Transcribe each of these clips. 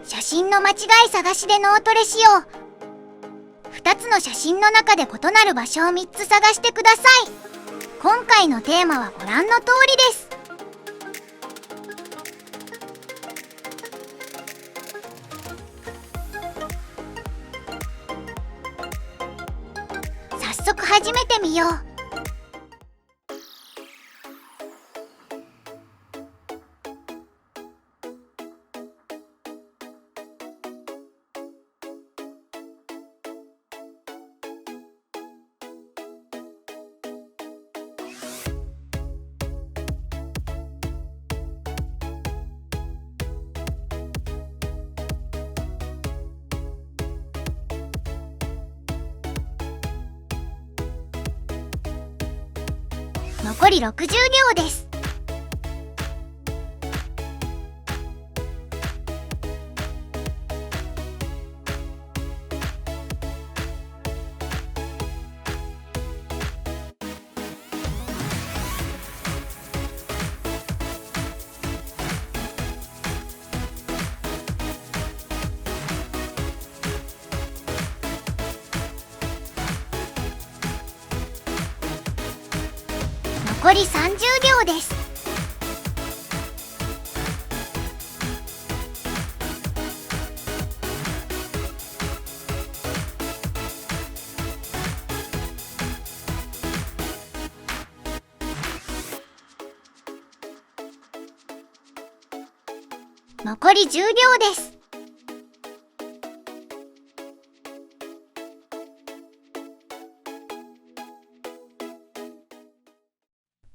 写真の間違い探しで脳トレしよう。2つの写真の中で異なる場所を3つ探してください。今回のテーマはご覧の通りです。早速始めてみよう。残り60秒です。残り30秒です。残り10秒です。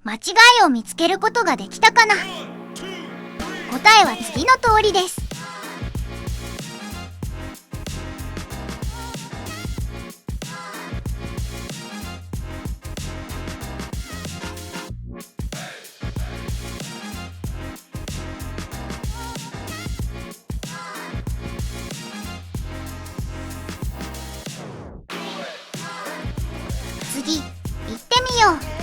間違いを見つけることができたかな？答えは次の通りです。次、行ってみよう。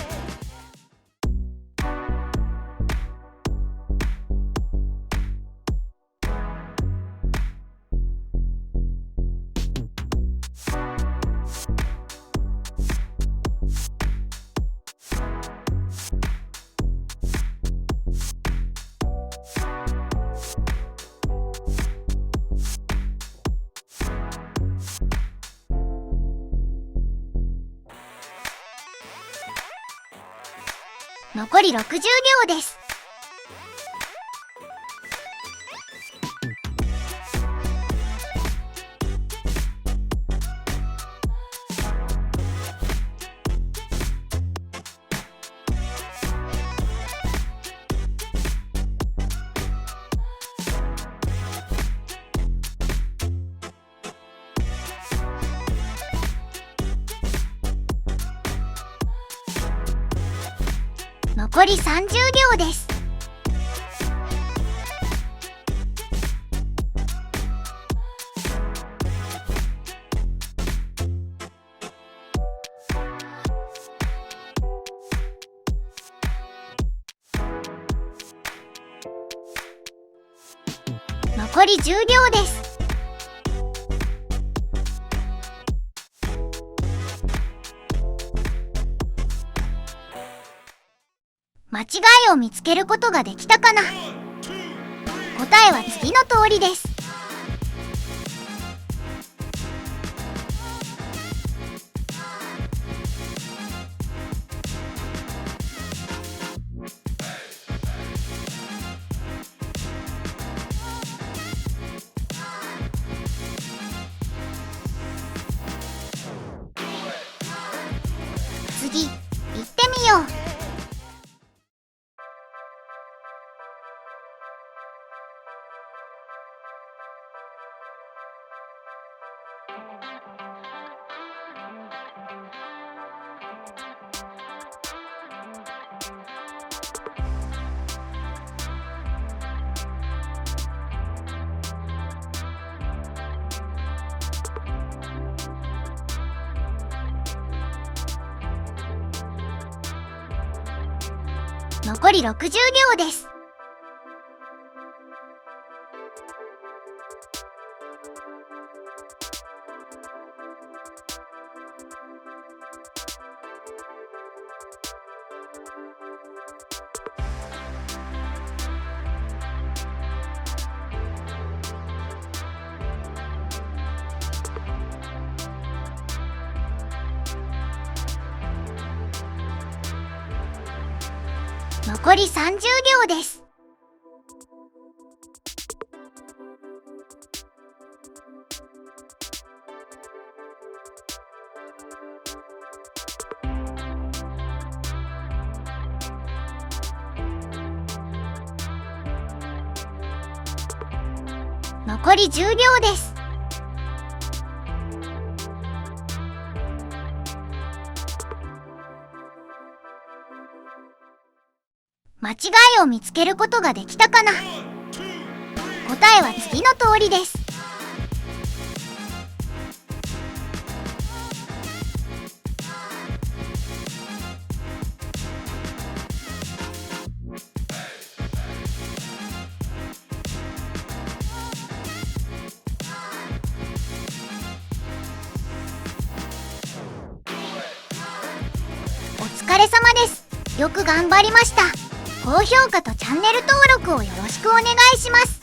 残り60秒です。残り30秒です。残り10秒です。間違いを見つけることができたかな？答えは次の通りです。次、行ってみよう。残り60秒です。残り30秒です。残り10秒です。間違いを見つけることができたかな？答えは次の通りです。お疲れ様です。よく頑張りました。高評価とチャンネル登録をよろしくお願いします。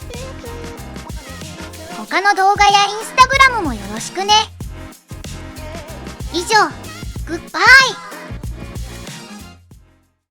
他の動画やインスタグラムもよろしくね。以上、グッバイ。